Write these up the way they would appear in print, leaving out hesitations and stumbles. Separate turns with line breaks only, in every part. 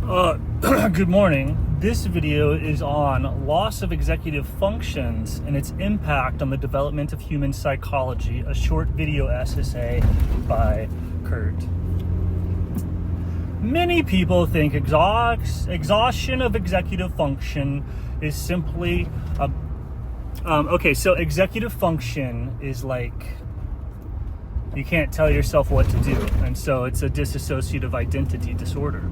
Good morning. This video is on loss of executive functions and its impact on the development of human psychology, a short video essay by Kurt. Many people think exhaustion of executive function is simply so executive function is like you can't tell yourself what to do, and so it's a dissociative identity disorder.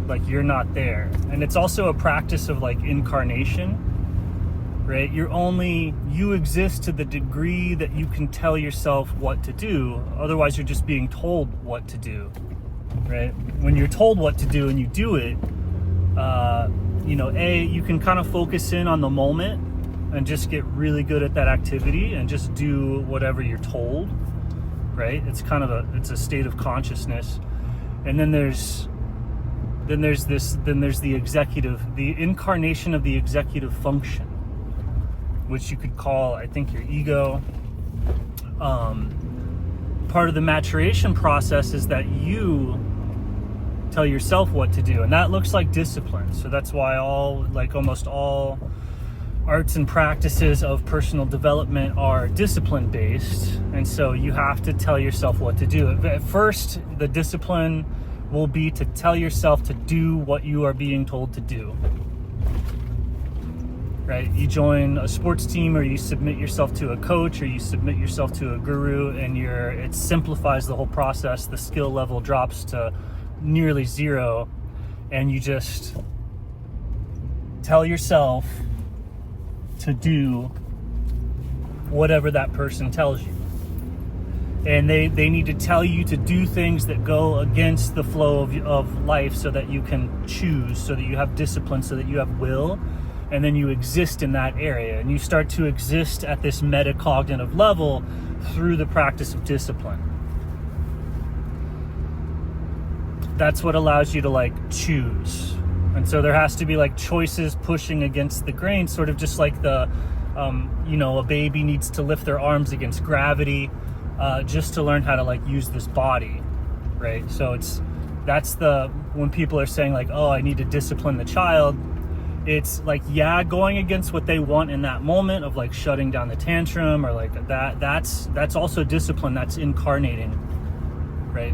Like you're not there. And it's also a practice of like incarnation, right? You exist to the degree that you can tell yourself what to do. Otherwise you're just being told what to do, right? When you're told what to do and you do it, you can kind of focus in on the moment and just get really good at that activity and just do whatever you're told, right? It's a state of consciousness. And then there's the incarnation of the executive function, which you could call, I think, your ego. Part of the maturation process is that you tell yourself what to do, and that looks like discipline. So that's why almost all arts and practices of personal development are discipline based, and so you have to tell yourself what to do. At first, the discipline will be to tell yourself to do what you are being told to do, right? You join a sports team, or you submit yourself to a coach, or you submit yourself to a guru, and it simplifies the whole process. The skill level drops to nearly zero, and you just tell yourself to do whatever that person tells you. And they need to tell you to do things that go against the flow of life, so that you can choose, so that you have discipline, so that you have will, and then you exist in that area. And you start to exist at this metacognitive level through the practice of discipline. That's what allows you to choose. And so there has to be choices pushing against the grain, sort of just like a baby needs to lift their arms against gravity. Just to learn how to use this body, right? So when people are saying I need to discipline the child, it's going against what they want in that moment of shutting down the tantrum or that's also discipline. That's incarnating, right?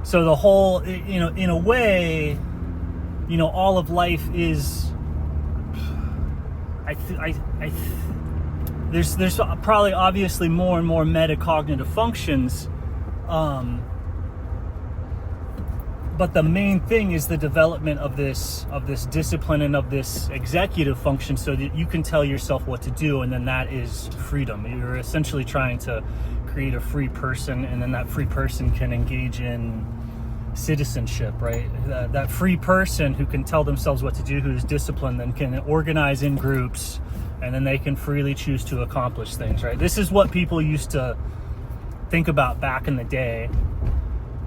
So the whole, in a way, all of life is, There's probably obviously more and more metacognitive functions, but the main thing is the development of this discipline and of this executive function, so that you can tell yourself what to do, and then that is freedom. You're essentially trying to create a free person, and then that free person can engage in citizenship, right? That free person who can tell themselves what to do, who's disciplined, then can organize in groups, and then they can freely choose to accomplish things, right? This is what people used to think about back in the day,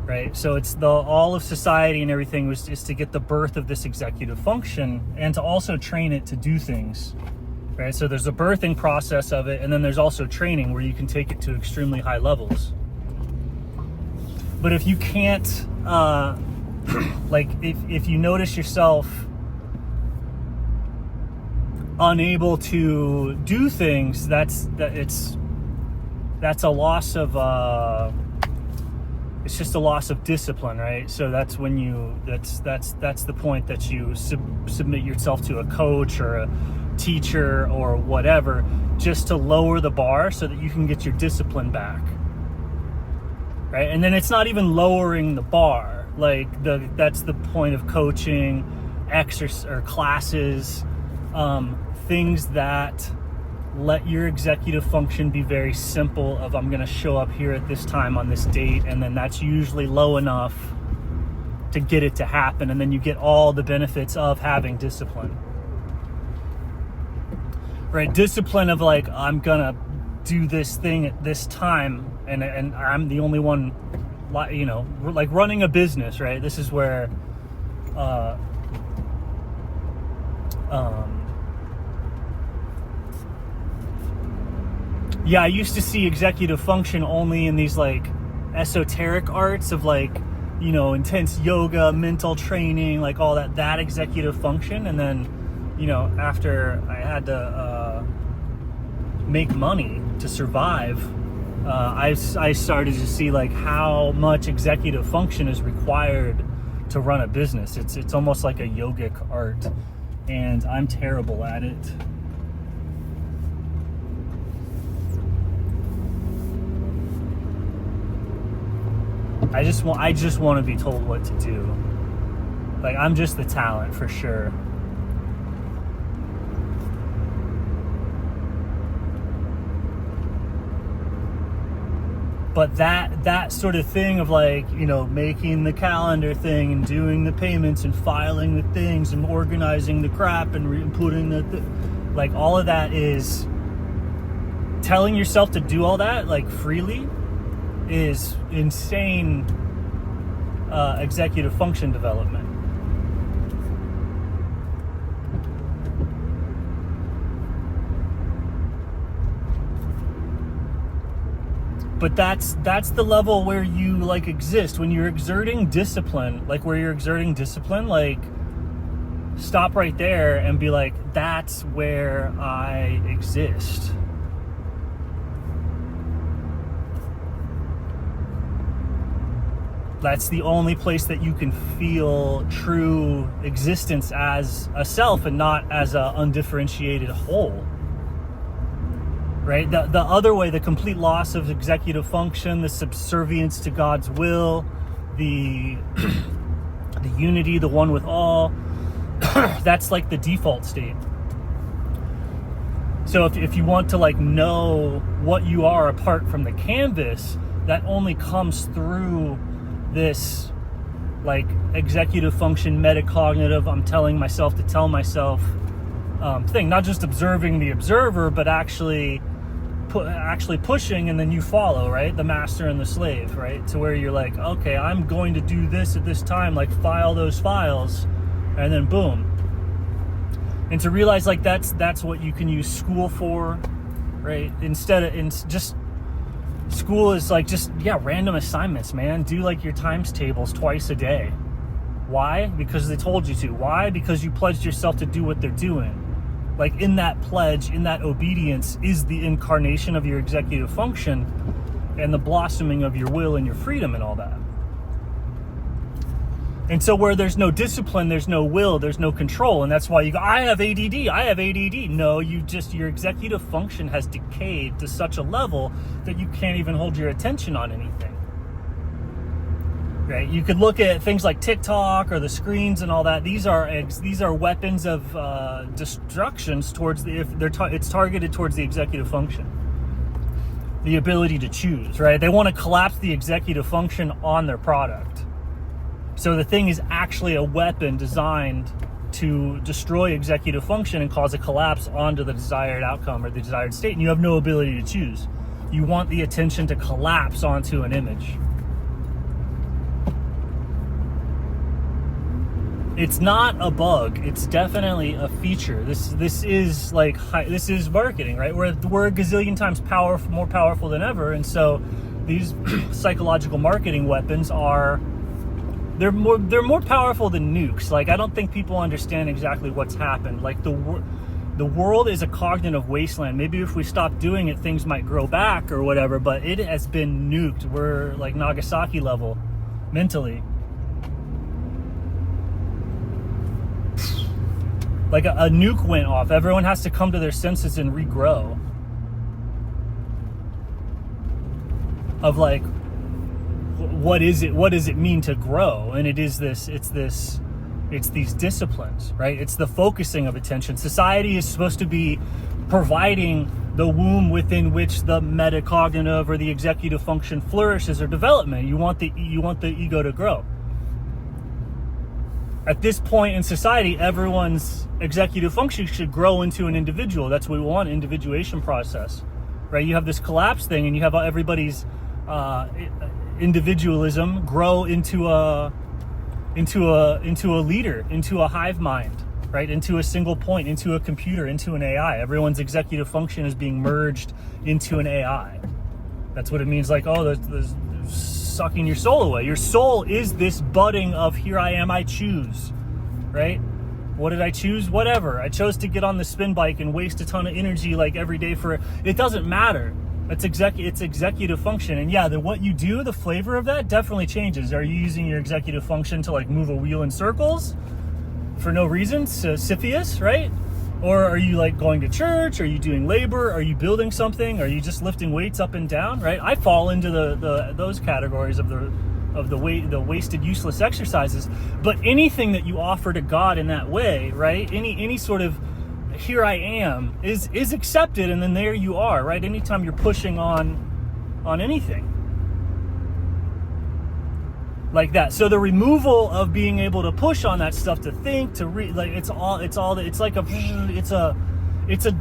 right? So it's all of society and everything is to get the birth of this executive function and to also train it to do things, right? So there's a birthing process of it, and then there's also training where you can take it to extremely high levels. But if you can't, if you notice yourself unable to do things, that's a loss of it's just a loss of discipline, right? So that's when that's the point that you submit yourself to a coach or a teacher or whatever, just to lower the bar so that you can get your discipline back, right? And then it's not even lowering the bar, that's the point of coaching, exercise or classes, things that let your executive function be very simple of I'm going to show up here at this time on this date, and then that's usually low enough to get it to happen, and then you get all the benefits of having discipline, right? Discipline of I'm going to do this thing at this time, and I'm the only one, running a business, right? This is where I used to see executive function only in these esoteric arts of intense yoga, mental training, like all that executive function. And then, after I had to make money to survive, I started to see like how much executive function is required to run a business. It's almost like a yogic art, and I'm terrible at it. I just want to be told what to do. Like, I'm just the talent for sure. But that sort of thing of like, making the calendar thing and doing the payments and filing the things and organizing the crap and putting like all of that is telling yourself to do all that like freely is insane executive function development. But that's the level where you like exist when you're exerting discipline. Like stop right there and be like, that's where I exist. That's the only place that you can feel true existence as a self and not as a undifferentiated whole. Right? The other way, the complete loss of executive function, the subservience to God's will, the unity, the one with all, that's like the default state. So if you want to like know what you are apart from the canvas, that only comes through this like executive function, metacognitive, I'm telling myself to tell myself thing. Not just observing the observer, but actually pushing, and then you follow, right? The master and the slave, right? To where you're like, okay, I'm going to do this at this time, like file those files, and then boom. And to realize like that's what you can use school for, right? Instead of just school is like random assignments, man. Do like your times tables twice a day. Why? Because they told you to. Why? Because you pledged yourself to do what they're doing. Like in that pledge, in that obedience is the incarnation of your executive function and the blossoming of your will and your freedom and all that. And so where there's no discipline, there's no will, there's no control. And that's why you go, I have ADD. No, your executive function has decayed to such a level that you can't even hold your attention on anything. Right? You could look at things like TikTok or the screens and all that. These are weapons of destructions towards it's targeted towards the executive function. The ability to choose, right? They want to collapse the executive function on their product. So the thing is actually a weapon designed to destroy executive function and cause a collapse onto the desired outcome or the desired state, and you have no ability to choose. You want the attention to collapse onto an image. It's not a bug. It's definitely a feature. This is marketing, right? We're a gazillion times more powerful than ever, and so these psychological marketing weapons they're more powerful than nukes. Like, I don't think people understand exactly what's happened. Like the world is a cognitive wasteland. Maybe if we stop doing it, things might grow back or whatever. But it has been nuked. We're like Nagasaki level mentally. Like a nuke went off. Everyone has to come to their senses and regrow. Of like, what is it? What does it mean to grow? And it's these disciplines, right? It's the focusing of attention. Society is supposed to be providing the womb within which the metacognitive or the executive function flourishes or development. You want the ego to grow. At this point in society, everyone's executive function should grow into an individual. That's what we want, individuation process, right? You have this collapse thing, and you have everybody's individualism grow into a leader, into a hive mind, right? Into a single point, into a computer, into an AI. Everyone's executive function is being merged into an AI. That's what it means. Like, oh, there's sucking your soul away. Your soul is this budding of here I am, I choose, right? What did I choose? Whatever. I chose to get on the spin bike and waste a ton of energy like every day for it. It doesn't matter. It's executive function. And yeah, what you do, the flavor of that definitely changes. Are you using your executive function to like move a wheel in circles for no reason? Sisyphus, right? Or are you like going to church? Are you doing labor? Are you building something? Are you just lifting weights up and down, right? I fall into those categories of the wasted, useless exercises. But anything that you offer to God in that way, right? Any sort of here I am is accepted, and then there you are, right? Anytime you're pushing on anything like that. So the removal of being able to push on that stuff, to think, to read, like it's a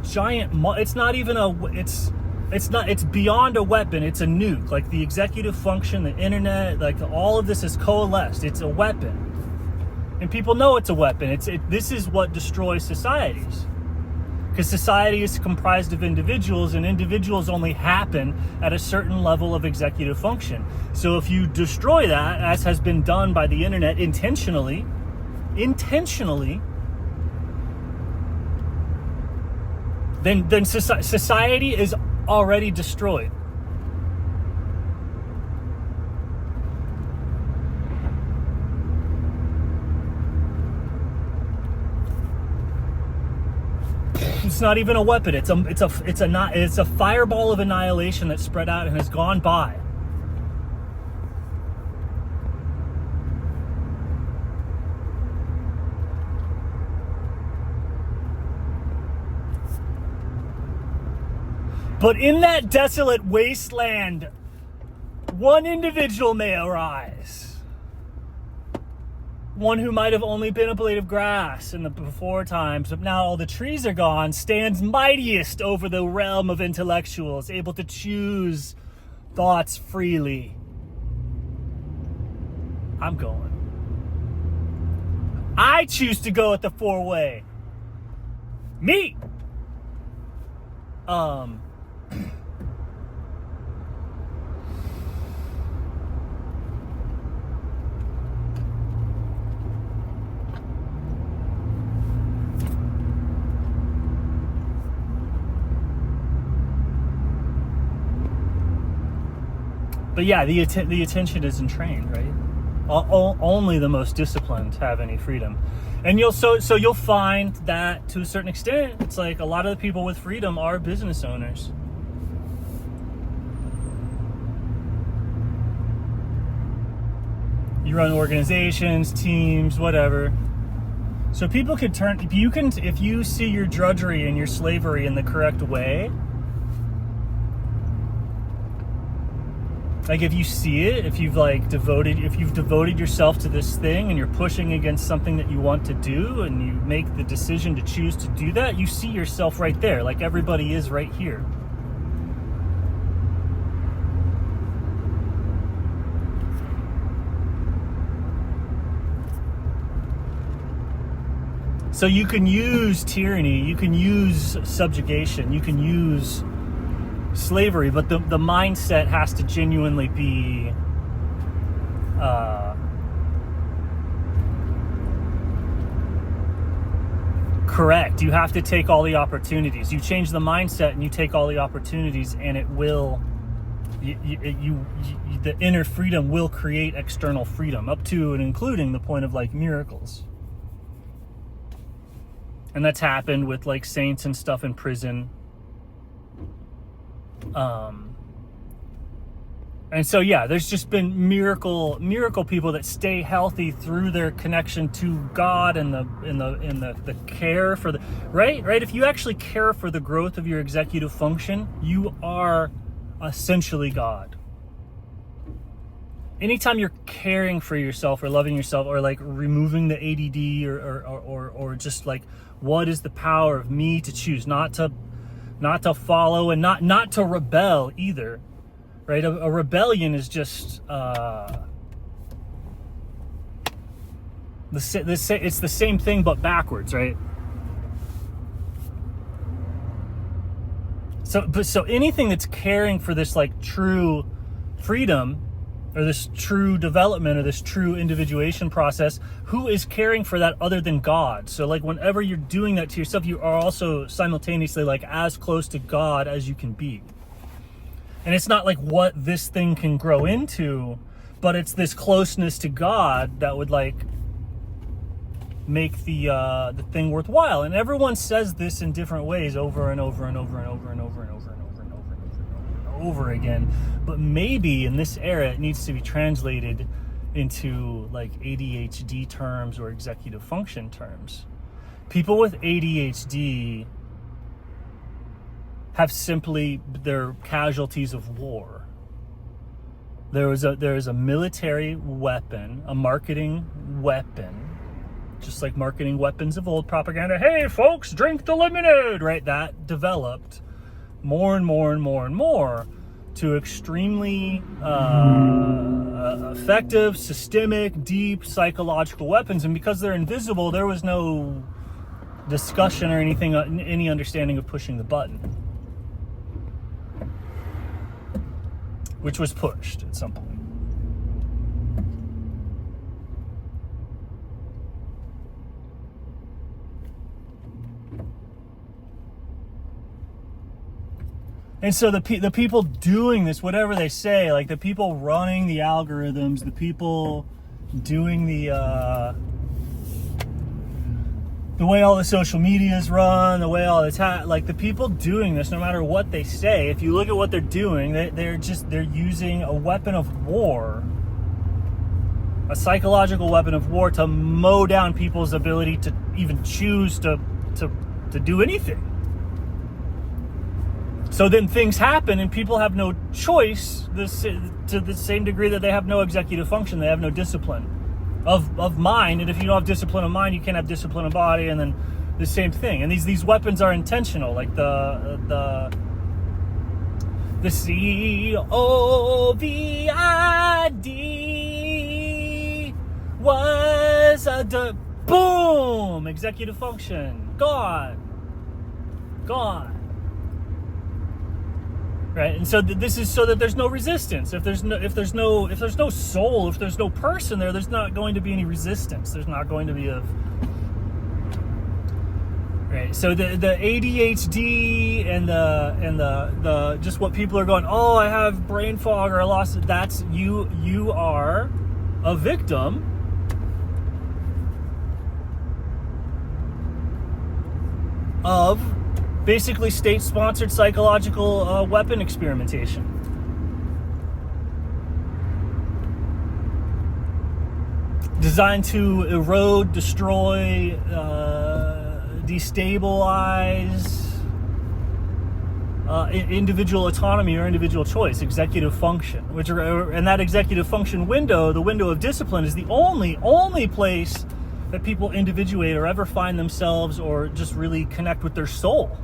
giant, it's not even it's beyond a weapon. It's a nuke. Like the executive function, the internet, like all of this is coalesced. It's a weapon, and people know it's a weapon. This is what destroys societies. Because society is comprised of individuals, and individuals only happen at a certain level of executive function. So if you destroy that, as has been done by the internet intentionally, then society is already destroyed. It's not even a weapon. It's a fireball of annihilation that's spread out and has gone by. But in that desolate wasteland, one individual may arise. One who might have only been a blade of grass in the before times, but now all the trees are gone, stands mightiest over the realm of intellectuals, able to choose thoughts freely. I'm going. I choose to go at the four-way. Me! But yeah, the attention is entrained, right? Only the most disciplined have any freedom, and you'll find that to a certain extent, it's like a lot of the people with freedom are business owners. You run organizations, teams, whatever. So people could if you see your drudgery and your slavery in the correct way. Like if you see it, if you've devoted yourself to this thing and you're pushing against something that you want to do, and you make the decision to choose to do that, you see yourself right there, like everybody is right here. So you can use tyranny, you can use subjugation, you can use slavery, but the mindset has to genuinely be correct. You have to take all the opportunities. You change the mindset and you take all the opportunities, and it will the inner freedom will create external freedom, up to and including the point of like miracles. And that's happened with like saints and stuff in prison. And so yeah, there's just been miracle people that stay healthy through their connection to God and the care for the right. If you actually care for the growth of your executive function, you are essentially God. Anytime you're caring for yourself or loving yourself, or like removing the ADD or just like, what is the power of me to choose not to follow, and not to rebel either, right? A rebellion is just it's the same thing but backwards, right? So anything that's caring for this like true freedom or this true development or this true individuation process, who is caring for that other than God? So like whenever you're doing that to yourself, you are also simultaneously like as close to God as you can be. And it's not like what this thing can grow into, but it's this closeness to God that would like make the thing worthwhile. And everyone says this in different ways over and over and over and over and over and over and over and over and over and over again. But maybe in this era it needs to be translated into like ADHD terms or executive function terms. People with ADHD have simply, they're casualties of war. There is a military weapon, a marketing weapon, just like marketing weapons of old, propaganda. Hey folks, drink the lemonade, right? That developed more and more and more and more to extremely effective, systemic, deep psychological weapons. And because they're invisible, there was no discussion or anything, any understanding of pushing the button, which was pushed at some point. And so the people doing this, whatever they say, like the people running the algorithms, the people doing the way all the social media is run, the way all the like the people doing this, no matter what they say, if you look at what they're doing, they're using a weapon of war, a psychological weapon of war, to mow down people's ability to even choose to do anything. So then things happen and people have no choice, to the same degree that they have no executive function, they have no discipline of mind. And if you don't have discipline of mind, you can't have discipline of body, and then the same thing. And these weapons are intentional, like the COVID was boom, executive function, gone. Right, and so this is so that there's no resistance. If there's no soul, if there's no person there, there's not going to be any resistance. There's not going to be right. So the ADHD and the just what people are going, oh, I have brain fog or I lost it. That's you. You are a victim of basically state-sponsored psychological weapon experimentation. Designed to erode, destroy, destabilize individual autonomy or individual choice, executive function. And that executive function window, the window of discipline, is the only place that people individuate or ever find themselves or just really connect with their soul.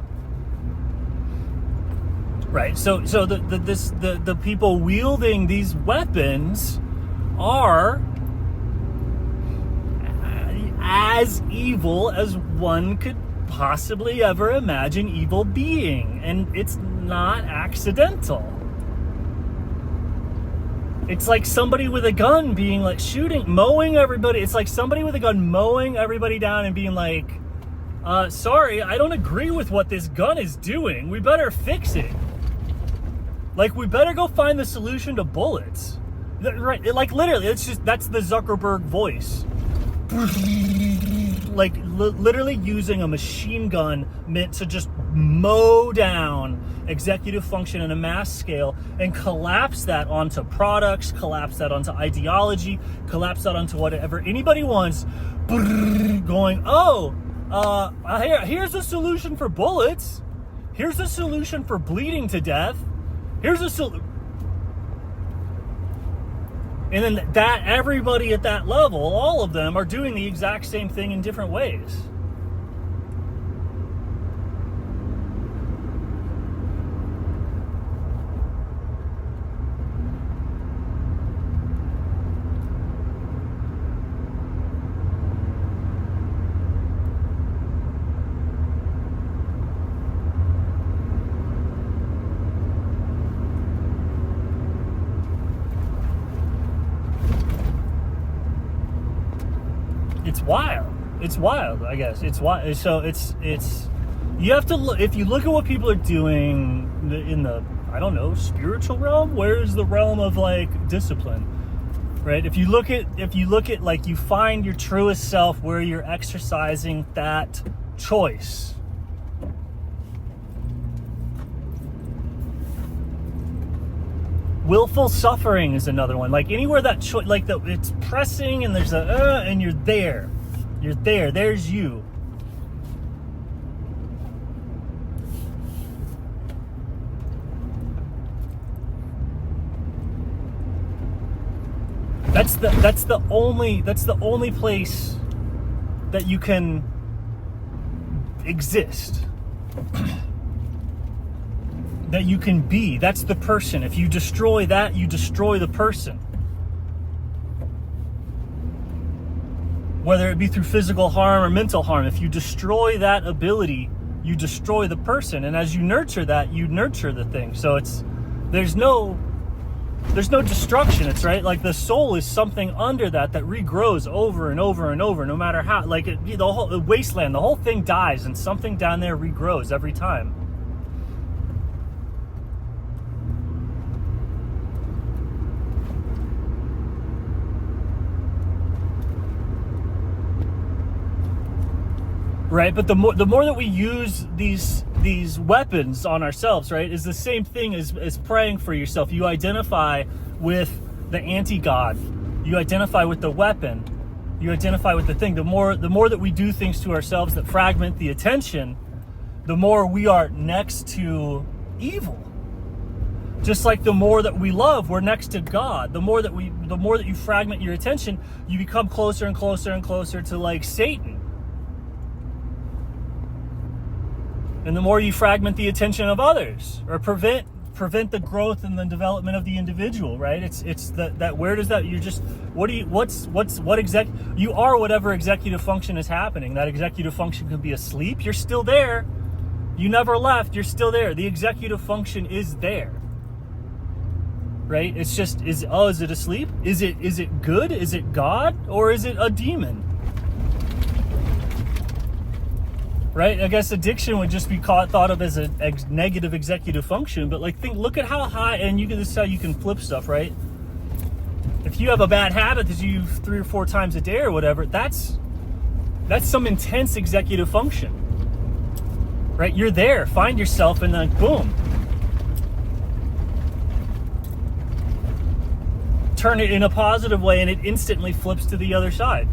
Right, so the people wielding these weapons are as evil as one could possibly ever imagine evil being, and it's not accidental. It's like somebody with a gun being like mowing everybody. It's like somebody with a gun mowing everybody down and being like, sorry, I don't agree with what this gun is doing. We better fix it. Like, we better go find the solution to bullets. Right, like literally, that's the Zuckerberg voice. Like, literally using a machine gun meant to just mow down executive function in a mass scale and collapse that onto products, collapse that onto ideology, collapse that onto whatever anybody wants, going, here's a solution for bullets. Here's a solution for bleeding to death. Here's a solution. And then that everybody at that level, all of them, are doing the exact same thing in different ways. it's wild. It's wild, I guess. It's wild. So it's you have to look. If you look at what people are doing in the, I don't know, spiritual realm, where's the realm of like discipline, right? If you look at like, you find your truest self where you're exercising that choice. Willful suffering is another one. Like anywhere that choice, like it's pressing and there's and you're there. You're there. There's you. That's the only place that you can exist. That you can be. That's the person. If you destroy that, you destroy the person. Whether it be through physical harm or mental harm, if you destroy that ability, you destroy the person. And as you nurture that, you nurture the thing. So there's no destruction. It's right. Like the soul is something under that regrows over and over and over, no matter how, like the whole wasteland, the whole thing dies and something down there regrows every time. Right, but the more that we use these weapons on ourselves, right, is the same thing as praying for yourself. You identify with the anti-God. You identify with the weapon. You identify with the thing. The more that we do things to ourselves that fragment the attention, the more we are next to evil. Just like the more that we love, we're next to God. The more that you fragment your attention, you become closer and closer and closer to like Satan. And the more you fragment the attention of others, or prevent the growth and the development of the individual, right? It's that where does that, you're just, you are whatever executive function is happening. That executive function could be asleep. You're still there. You never left. You're still there. The executive function is there. Right? It's just, is it asleep? Is it good? Is it God? Or is it a demon? Right? I guess addiction would just be thought of as a negative executive function, but like look at how high, and this is how you can flip stuff, right? If you have a bad habit that you use 3 or 4 times a day or whatever, that's some intense executive function, right? You're there, find yourself, and then boom, turn it in a positive way, and it instantly flips to the other side.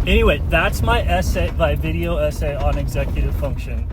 Anyway, that's my video essay on executive function.